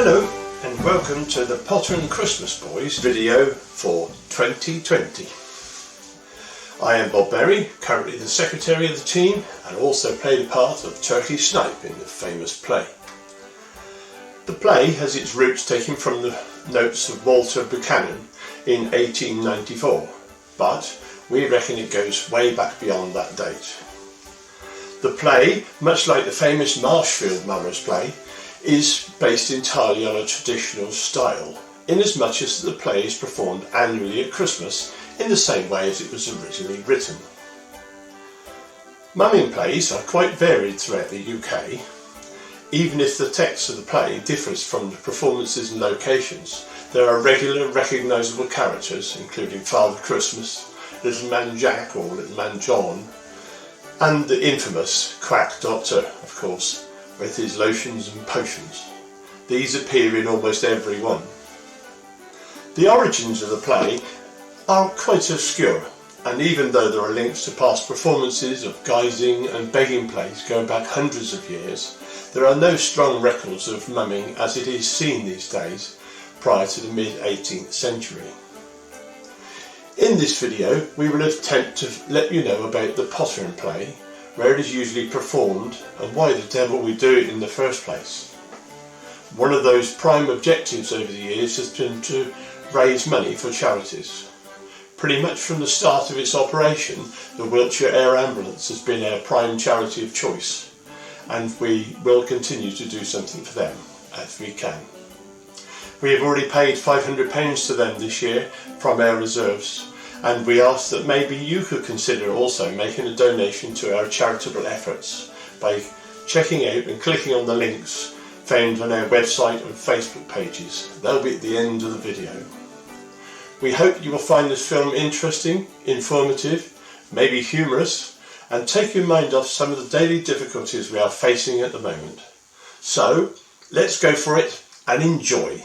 Hello and welcome to the Potterne Christmas Boys video for 2020. I am Bob Berry, currently the secretary of the team and also play the part of Turkey Snipe in the famous play. The play has its roots taken from the notes of Walter Buchanan in 1894, but we reckon it goes way back beyond that date. The play, much like the famous Marshfield Mummers play, is based entirely on a traditional style, inasmuch as the play is performed annually at Christmas in the same way as it was originally written. Mumming plays are quite varied throughout the UK. Even if the text of the play differs from the performances and locations, there are regular recognisable characters, including Father Christmas, Little Man Jack or Little Man John, and the infamous Quack Doctor, of course, with his lotions and potions. These appear in almost every one. The origins of the play are quite obscure, and even though there are links to past performances of guising and begging plays going back hundreds of years, there are no strong records of mumming as it is seen these days prior to the mid-18th century. In this video we will attempt to let you know about the Potterne play, where it is usually performed and why the devil we do it in the first place. One of those prime objectives over the years has been to raise money for charities. Pretty much from the start of its operation, the Wiltshire Air Ambulance has been our prime charity of choice, and we will continue to do something for them as we can. We have already paid £500 to them this year from our reserves, and we ask that maybe you could consider also making a donation to our charitable efforts by checking out and clicking on the links found on our website and Facebook pages. They'll be at the end of the video. We hope you will find this film interesting, informative, maybe humorous, and take your mind off some of the daily difficulties we are facing at the moment. So, let's go for it and enjoy.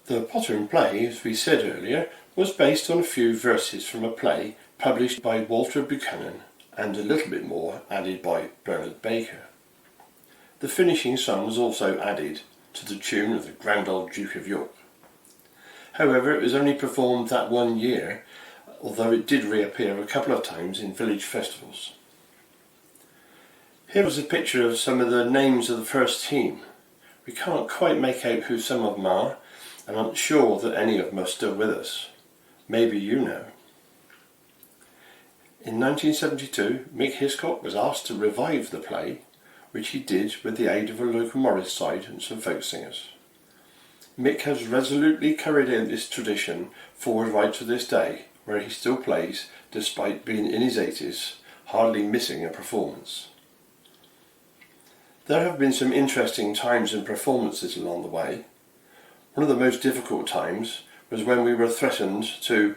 The Potterne play, as we said earlier, was based on a few verses from a play published by Walter Buchanan and a little bit more added by Bernard Baker. The finishing song was also added to the tune of the Grand Old Duke of York. However, it was only performed that one year, although it did reappear a couple of times in village festivals. Here was a picture of some of the names of the first team. We can't quite make out who some of them are, and I'm not sure that any of them are still with us. Maybe you know. In 1972, Mick Hiscock was asked to revive the play, which he did with the aid of a local Morris side and some folk singers. Mick has resolutely carried out this tradition forward right to this day, where he still plays despite being in his 80s, hardly missing a performance. There have been some interesting times and performances along the way. One of the most difficult times was when we were threatened to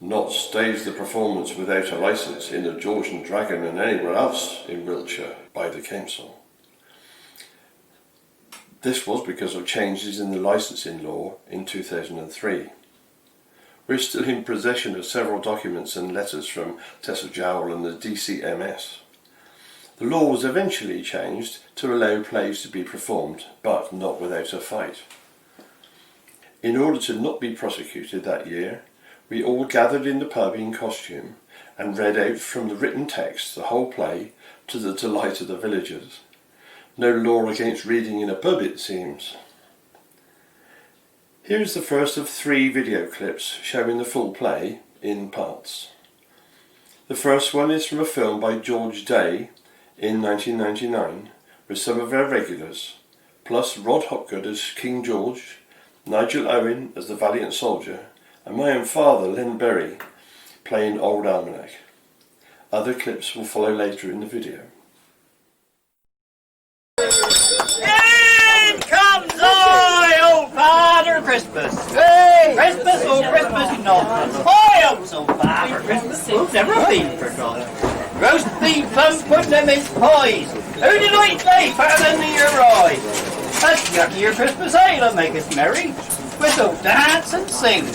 not stage the performance without a licence in the George and Dragon and anywhere else in Wiltshire by the council. This was because of changes in the licensing law in 2003. We're still in possession of several documents and letters from Tessa Jowl and the DCMS. The law was eventually changed to allow plays to be performed, but not without a fight. In order to not be prosecuted that year, we all gathered in the pub in costume and read out from the written text the whole play to the delight of the villagers. No law against reading in a pub, it seems. Here is the first of 3 video clips showing the full play in parts. The first one is from a film by George Day in 1999 with some of our regulars, plus Rod Hopgood as King George, Nigel Owen as the valiant soldier, and my own father, Len Berry, playing Old Almanac. Other clips will follow later in the video. In comes I, old Father Christmas. Hey! Christmas, oh Christmas, not. I, old Father Christmas, it's never been forgotten. Roast beef, plum pudding and mince pies. Who did I play better than the your eye? That's yucky your Christmas ale will make us merry. We'll dance and sing.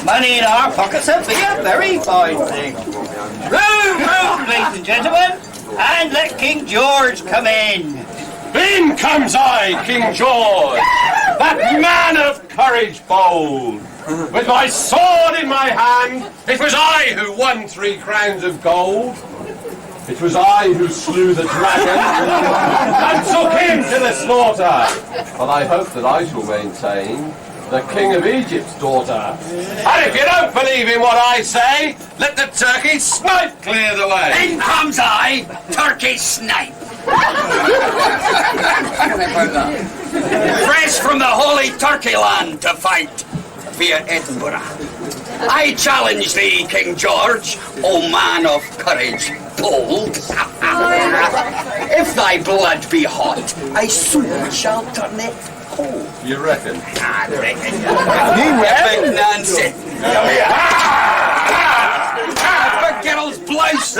Money in our pockets will be a very fine thing. Room, room, ladies and gentlemen, and let King George come in. In comes I, King George, that man of courage bold. With my sword in my hand, it was I who won 3 crowns of gold. It was I who slew the dragon and took him to the slaughter. And I hope that I shall maintain the King of Egypt's daughter. And if you don't believe in what I say, let the turkey snipe clear the way. In comes I, Turkey Snipe. Fresh from the holy Turkey land to fight via Edinburgh. I challenge thee, King George, O man of courage bold. If thy blood be hot, I soon shall turn it cold. You reckon? I reckon. You reckon? Nonsense. Big girl's blouse.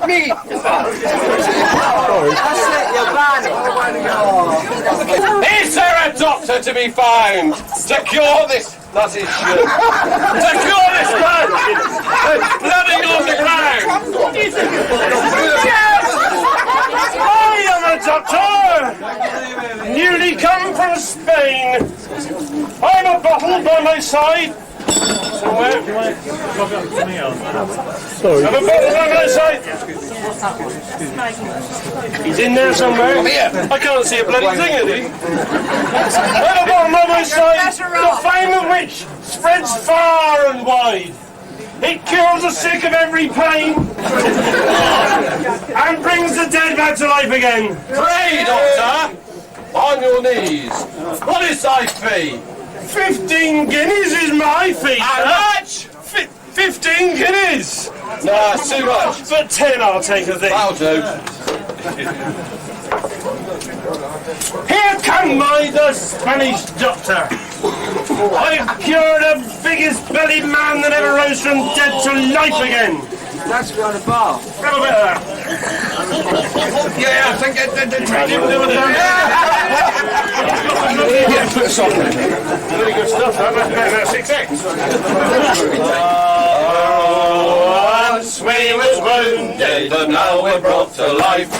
Me! Is there a doctor to be found to cure this nutty shit? To cure this man that's blooding on the ground? I am a doctor! Newly come from Spain. I'm a bottle by my side. Somewhere. Sorry. Have a bottle by my side. He's in there somewhere. I can't see a bloody thing, is he? Have a bottle by my side. The fame of which spreads far and wide. It cures the sick of every pain and brings the dead back to life again. Pray, doctor, on your knees. What is thy fee? 15 guineas is my fee. How much? 15 guineas. Nah, too much. For 10 I'll take of thee. I'll do. Here come I, the Spanish doctor. I've cured the biggest bellied man that ever rose from dead to life again. That's got a bar. Have a bit of that. Yeah, I think it. Yeah, put us on. Very good stuff, that. That's 6X. Once we was wounded, but now we're brought to life.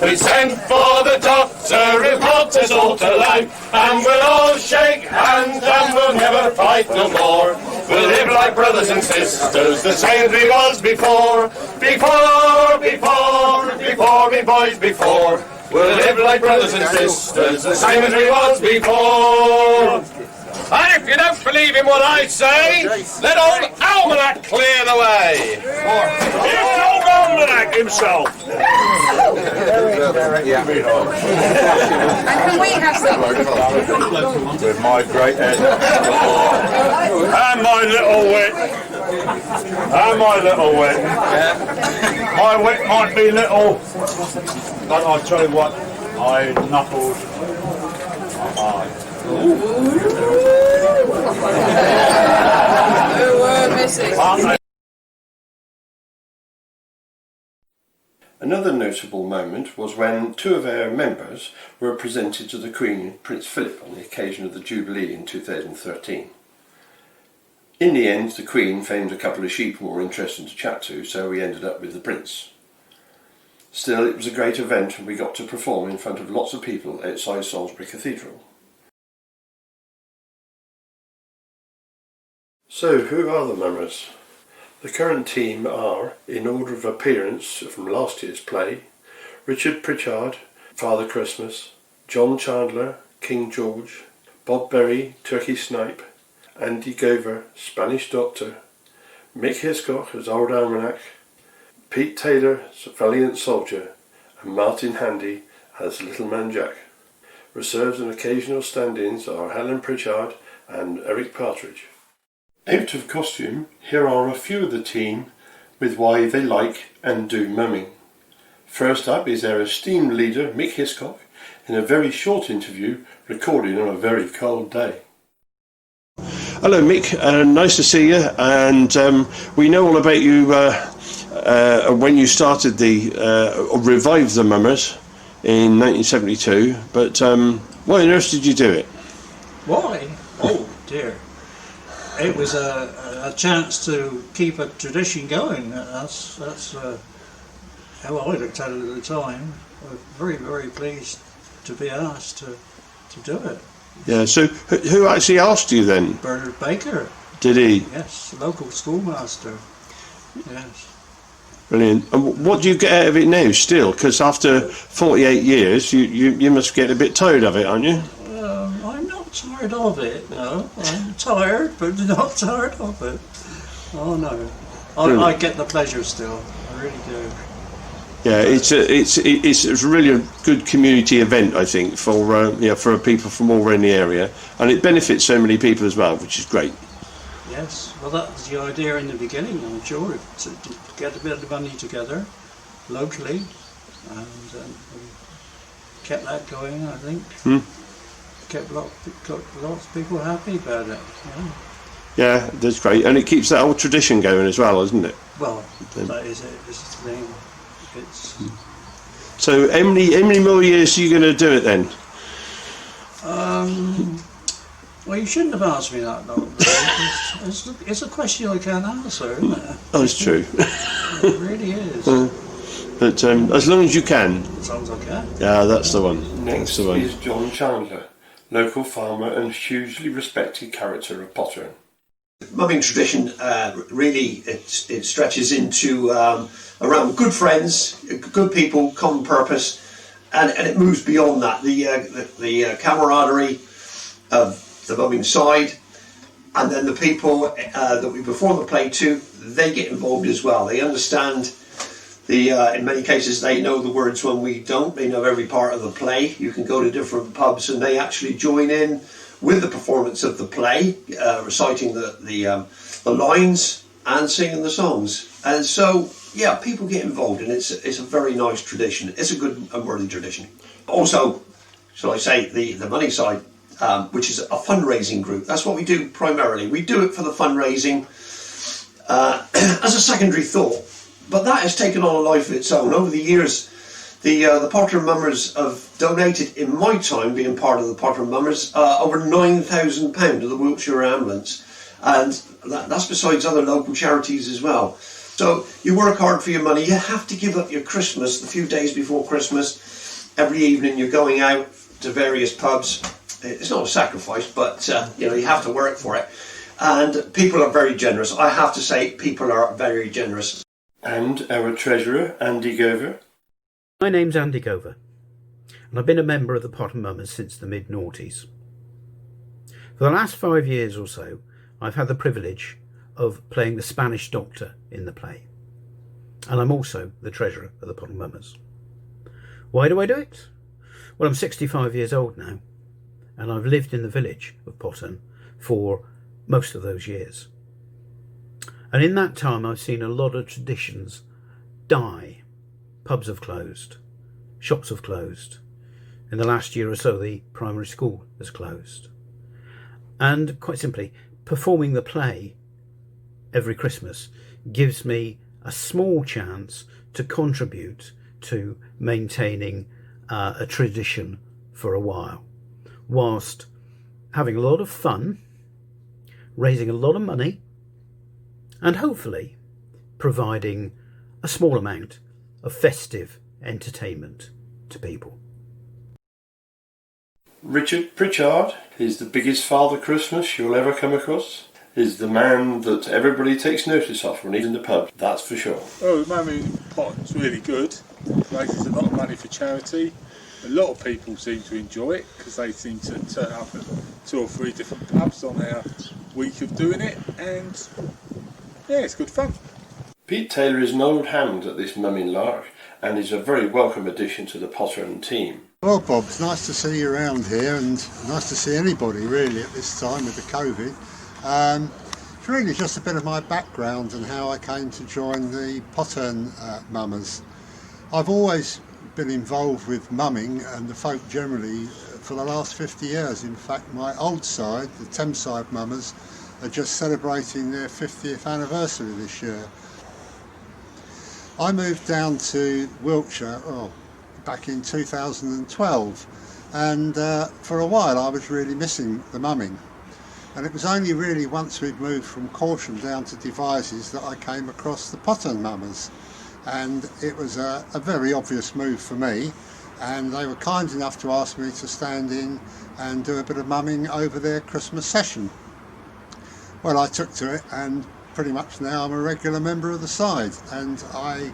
We sent for the doctor, who brought us all to life. And we'll all shake hands and we'll never fight no more. We'll live like brothers and sisters, the same as we was before. Before, me boys, before. We'll live like brothers and sisters, the same as we was before. And if you don't believe in what I say, let old Almanac clear the way. Here's old Almanac himself. And can we have some? With my great head. And my little wit. And my little wit. My wit might be little, but I'll tell you what, I knuckled hard. Another notable moment was when 2 of our members were presented to the Queen and Prince Philip on the occasion of the Jubilee in 2013. In the end, the Queen found a couple of sheep more interesting to chat to, so we ended up with the Prince. Still, it was a great event and we got to perform in front of lots of people outside Salisbury Cathedral. So, who are the members? The current team are, in order of appearance from last year's play, Richard Pritchard, Father Christmas, John Chandler, King George, Bob Berry, Turkey Snipe, Andy Gover, Spanish Doctor, Mick Hiscock as Old Almanac, Pete Taylor as Valiant Soldier, and Martin Handy as Little Man Jack. Reserves and occasional stand-ins are Helen Pritchard and Eric Partridge. Out of costume, here are a few of the team with why they like and do mumming. First up is our esteemed leader Mick Hiscock in a very short interview recorded on a very cold day. Hello Mick, nice to see you, and we know all about you when you started or revived the Mummers in 1972, but why on earth did you do it? Why? Oh dear. It was a chance to keep a tradition going. That's how I looked at it at the time. I was very, very pleased to be asked to do it. Yeah, so who actually asked you then? Bernard Baker. Did he? Yes, local schoolmaster. Yes. Brilliant. And what do you get out of it now still? Because after 48 years, you must get a bit tired of it, aren't you? I'm not tired of it, no. I'm tired, but not tired of it. Oh no. I get the pleasure still. I really do. Yeah, it's really a good community event, I think, for people from all around the area, and it benefits so many people as well, which is great. Yes, well that was the idea in the beginning, I'm sure, to get a bit of money together locally, and we kept that going, I think. Kept lots of people happy about it. Yeah, that's great, and it keeps that old tradition going as well, isn't it? Well, that is it. This is the thing. So how many more years are you going to do it then? Well, you shouldn't have asked me that, though. It's a question I can't answer, isn't it? Oh, it's true. It really is. But as long as you can. As long as I can. Yeah, that's the one. Next the one. is John Chandler, local farmer and hugely respected character of Potterne. Mumming tradition really it stretches into around good friends, good people, common purpose, and it moves beyond that. The camaraderie of the mumming side, and then the people that we perform the play to, they get involved as well. They understand in many cases they know the words when we don't. They know every part of the play. You can go to different pubs and they actually join in with the performance of the play, reciting the lines and singing the songs. And so, yeah, people get involved, and it's a very nice tradition. It's a good and worthy tradition. Also, shall I say, the money side, which is a fundraising group. That's what we do primarily. We do it for the fundraising as a secondary thought, but that has taken on a life of its own. Over the years, the Potterne Mummers have donated, in my time being part of the Potterne Mummers, over £9,000 to the Wiltshire Ambulance, and that's besides other local charities as well. So you work hard for your money. You have to give up your Christmas, the few days before Christmas. Every evening you're going out to various pubs. It's not a sacrifice, but you have to work for it. And people are very generous. I have to say, people are very generous. And our treasurer, Andy Gover. My name's Andy Gover, and I've been a member of the Potterne Mummers since the mid-noughties. For the last 5 years or so, I've had the privilege of playing the Spanish doctor in the play, and I'm also the treasurer of the Potterne Mummers. Why do I do it? Well, I'm 65 years old now, and I've lived in the village of Potterne for most of those years. And in that time I've seen a lot of traditions die. Pubs have closed, shops have closed. In the last year or so, the primary school has closed. And quite simply, performing the play every Christmas gives me a small chance to contribute to maintaining a tradition for a while, whilst having a lot of fun, raising a lot of money, and hopefully providing a small amount of festive entertainment to people. Richard Pritchard is the biggest Father Christmas you'll ever come across. Is the man that everybody takes notice of when he's in the pub, that's for sure. Well, the mumming pot's really good. Raises a lot of money for charity. A lot of people seem to enjoy it because they seem to turn up at 2 or 3 different pubs on our week of doing it, and yeah, it's good fun. Pete Taylor is an old hand at this mumming lark and is a very welcome addition to the Potterne team. Well, Bob, it's nice to see you around here, and nice to see anybody really at this time with the COVID. It's really just a bit of my background and how I came to join the Potterne Mummers. I've always been involved with mumming and the folk generally for the last 50 years. In fact, my old side, the Thameside Mummers, are just celebrating their 50th anniversary this year. I moved down to Wiltshire back in 2012, and for a while I was really missing the mumming. And it was only really once we'd moved from Corsham down to Devizes that I came across the Potterne mummers. And it was a very obvious move for me, and they were kind enough to ask me to stand in and do a bit of mumming over their Christmas session. Well, I took to it, and pretty much now I'm a regular member of the side, and I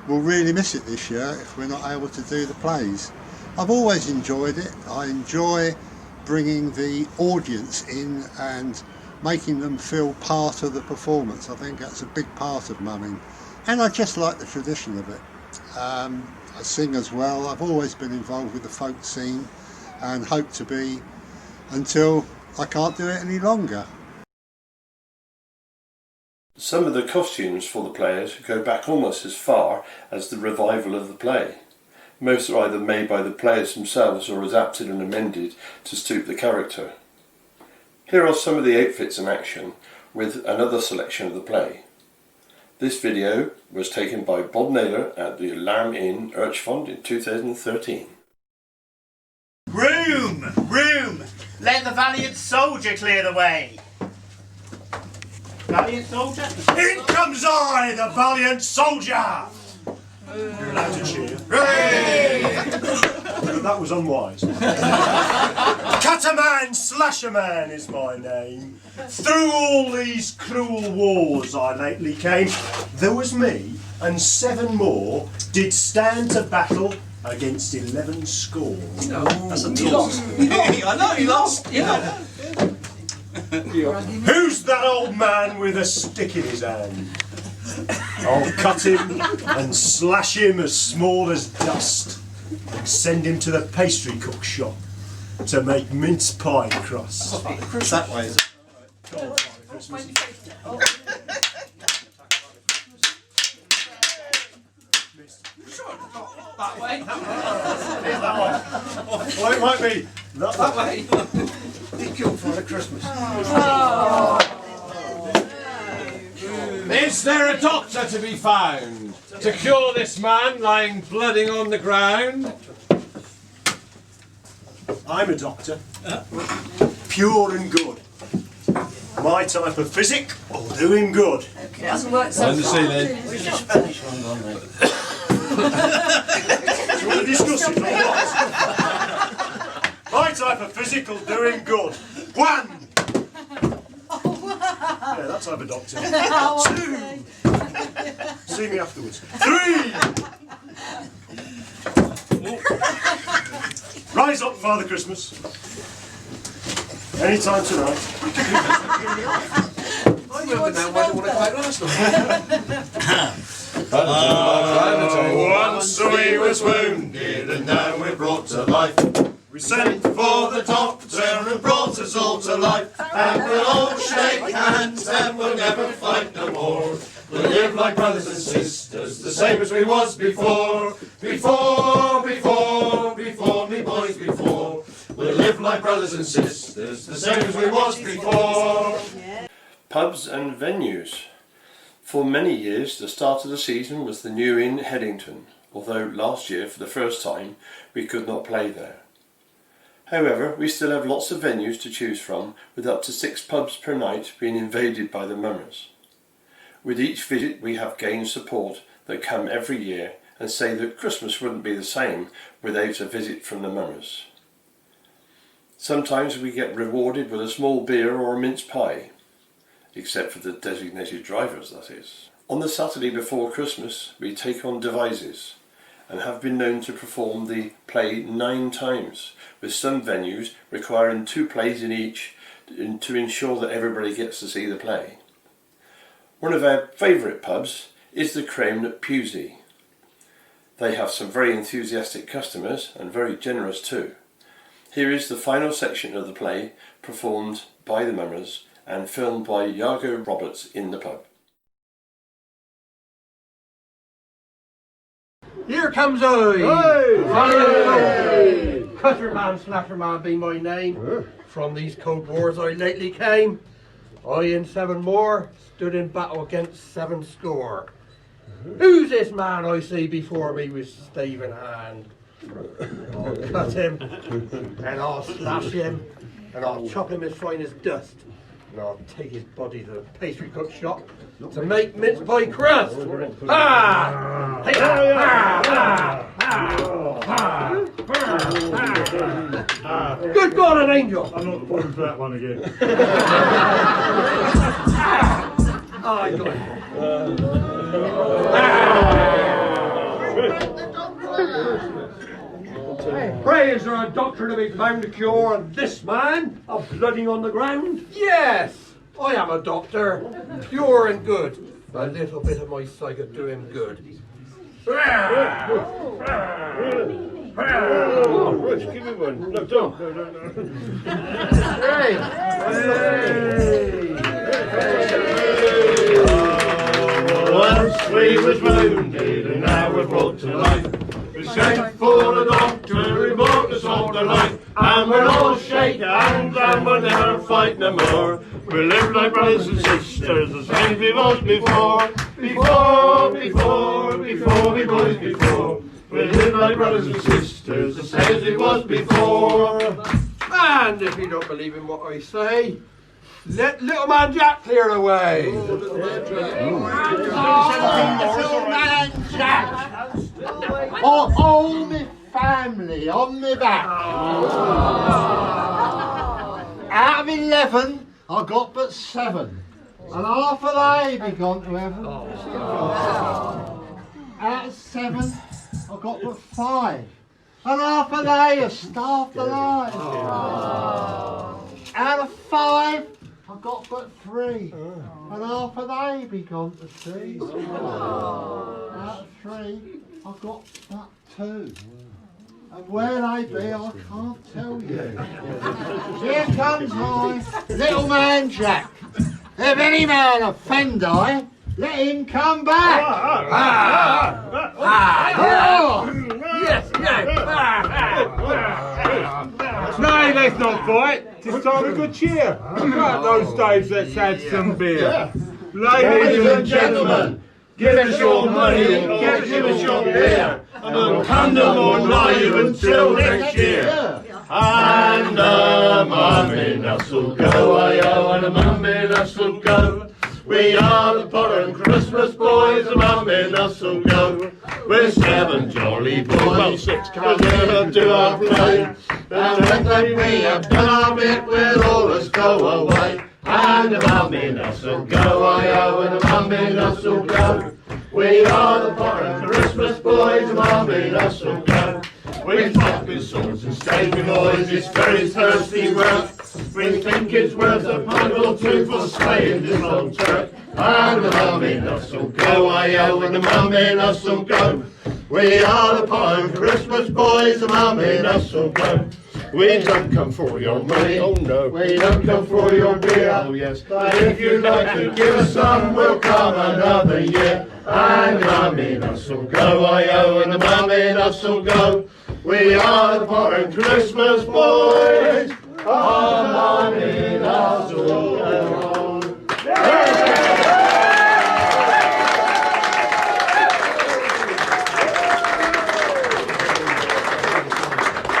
will really miss it this year if we're not able to do the plays. I've always enjoyed it. I enjoy bringing the audience in and making them feel part of the performance. I think that's a big part of mumming, and I just like the tradition of it. I sing as well. I've always been involved with the folk scene and hope to be until I can't do it any longer. Some of the costumes for the players go back almost as far as the revival of the play. Most are either made by the players themselves or adapted and amended to suit the character. Here are some of the outfits in action with another selection of the play. This video was taken by Bob Naylor at the Lamb Inn, Urchfond in 2013. Room! Room! Let the valiant soldier clear the way! Valiant soldier? In comes I, the valiant soldier! You're allowed to cheer. Hooray! That was unwise. Cut a man, slash a man is my name. Through all these cruel wars I lately came. There was me and 7 more did stand to battle against 11 score. That's a lost. I know, he lost. Yeah. Who's that old man with a stick in his hand? I'll cut him and slash him as small as dust and send him to the pastry cook shop to make mince pie crust. That way, is it? That way? Well, it might be that way. He killed Father Christmas. Is there a doctor to be found to cure this man lying blooding on the ground? I'm a doctor. Pure and good. My type of physic will do him good. It hasn't worked so On the far. ceiling. Where's your Spanish one gone, mate? Do you want to discuss it or what? My type of physic will do him good. 1! Yeah, that type of doctor. 2! See me afterwards. 3! Rise up, Father Christmas. Any time tonight. Once we was wounded and now we're brought to life. We sent For the doctor and brought us all to life. And we'll all shake hands and we'll never fight no more. We'll live like brothers and sisters, the same as we was before. Before, me boys, before. We'll live like brothers and sisters, the same as we was before. Pubs and venues. For many years, the start of the season was the New Inn, Headington, although last year, for the first time, we could not play there. However, we still have lots of venues to choose from, with up to 6 pubs per night being invaded by the mummers. With each visit we have gained support that come every year and say that Christmas wouldn't be the same without a visit from the mummers. Sometimes we get rewarded with a small beer or a mince pie, except for the designated drivers, that is. On the Saturday before Christmas we take on Devizes and have been known to perform the play 9 times, with some venues requiring 2 plays in each to ensure that everybody gets to see the play. One of our favourite pubs is the Crown at Pewsey. They have some very enthusiastic customers and very generous too. Here is the final section of the play performed by the mummers and filmed by Iago Roberts in the pub. Here comes I! Hey! Cutter man, slasher man be my name. From these cold wars I lately came. I and 7 more stood in battle against 7 score. Who's this man I see before me with stave in hand? I'll cut him, and I'll slash him, and I'll chop him as fine as dust, and I'll take his body to the pastry cook shop to make mince pie crust. Ha! Hey, good God, an angel! I'm not falling for that one again. Oh, I got it. Pray, is there a doctor to be found to cure this man of blooding on the ground? Yes, I am a doctor, pure and good. A little bit of my sight could do him good. Oh, Rich, give me one. No, don't. No. Hey! Once we was wounded and now we're brought to life. We sent for the doctor, he brought us all to life. And we're all shake hands and we'll never fight no more. We live like brothers and sisters, the same we was before. Before, we boys before. We live like brothers and sisters, the same as we was before. And if you don't believe in what I say, let little man Jack clear the way. Little man Jack. All my family on my back. Out of 11, I got but 7. And half of they be gone to heaven. Out of 7, I got but 5. And half of they are starved alive. Out of 5, I got but 3. And half of they be gone to sea. Out of 3, I got but 2. And where they be, I can't tell you. Here comes I, little man Jack. If any man offend I, let him come back. Yes. No, let's not fight. It's time of good cheer. Right, those days, let's have some beer. Ladies and gentlemen, give us your money, give us your beer, and we'll come no more nigh you until next year. And mummy nuts will go, aye-oh, and mummy nuts will go. We are the Potterne Christmas boys, and mummy nuts will go. We're 7 jolly boys, well 6, cause we'll do our play. And when we have done our bit, we'll always go away. And the mummy nuts will go, aye-oh, and the mummy nuts will go. We are the Potterne Christmas boys, and mummy nuts will go. We fight with swords and staves with noise, it's very thirsty work. We think it's worth a pound or 2 for slaying this long Turk. And the mummy nuts will go, aye-oh, and the mummy nuts will go. We are the Potterne Christmas boys, the mummy nuts will go. We don't come for your money, oh no. We don't come for your beer, oh yes. But if you'd like to give us some, we'll come another year. And the mummy nuts will go, aye-oh, and the mummy nuts will go. We are the Potterne Christmas boys, our mummy nuts will go.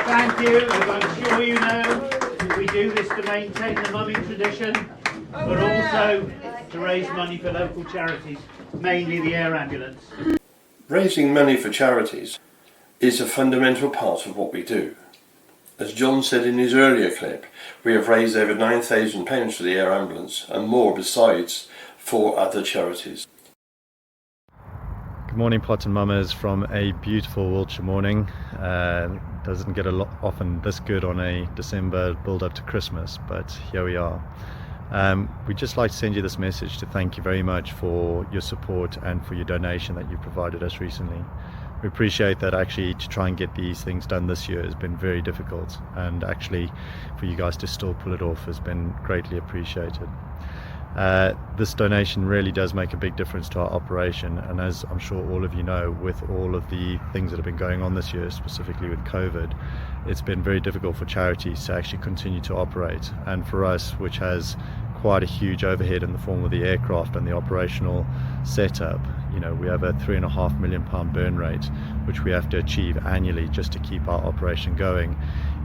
Thank you. As I'm sure you know, we do this to maintain the mumming tradition, but also to raise money for local charities, mainly the air ambulance. Raising money for charities is a fundamental part of what we do. As John said in his earlier clip, we have raised over £9,000 for the air ambulance and more besides for other charities. Good morning, Potterne Mamas, from a beautiful Wiltshire morning. Doesn't get often this good on a December build up to Christmas, but here we are. We'd just like to send you this message to thank you very much for your support and for your donation that you've provided us recently. We appreciate that. Actually, to try and get these things done this year has been very difficult, and actually for you guys to still pull it off has been greatly appreciated. This donation really does make a big difference to our operation, and as I'm sure all of you know, with all of the things that have been going on this year, specifically with COVID, it's been very difficult for charities to actually continue to operate. And for us, which has quite a huge overhead in the form of the aircraft and the operational setup, You know, we have a £3.5 million burn rate, which we have to achieve annually just to keep our operation going.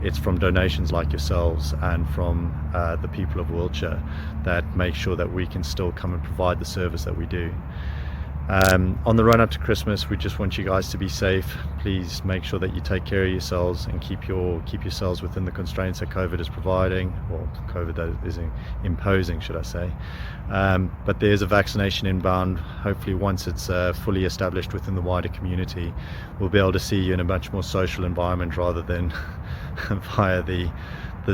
It's from donations like yourselves and from the people of Wiltshire that make sure that we can still come and provide the service that we do. On the run up to Christmas, we just want you guys to be safe. Please make sure that you take care of yourselves and keep yourselves within the constraints that COVID is providing, or COVID that is imposing, should I say. But there's a vaccination inbound. Hopefully once it's fully established within the wider community, we'll be able to see you in a much more social environment rather than via the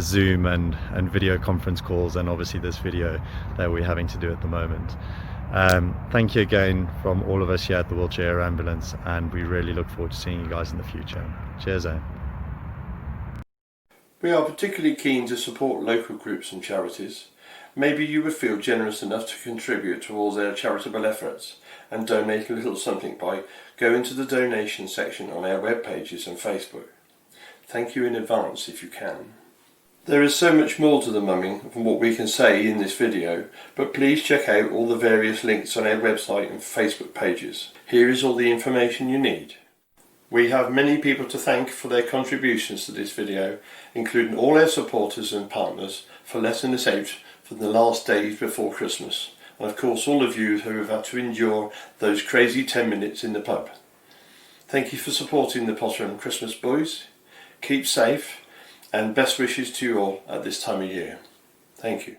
Zoom and video conference calls, and obviously this video that we're having to do at the moment. Thank you again from all of us here at the Wiltshire Air Ambulance, and we really look forward to seeing you guys in the future. Cheers, eh? We are particularly keen to support local groups and charities. Maybe you would feel generous enough to contribute towards their charitable efforts and donate a little something by going to the donation section on our web pages and Facebook. Thank you in advance if you can. There is so much more to the mumming than what we can say in this video, but please check out all the various links on our website and Facebook pages. Here is all the information you need. We have many people to thank for their contributions to this video, including all our supporters and partners for letting us out for the last days before Christmas, and of course all of you who have had to endure those crazy 10 minutes in the pub. Thank you for supporting the Potterne Christmas Boys. Keep safe, and best wishes to you all at this time of year. Thank you.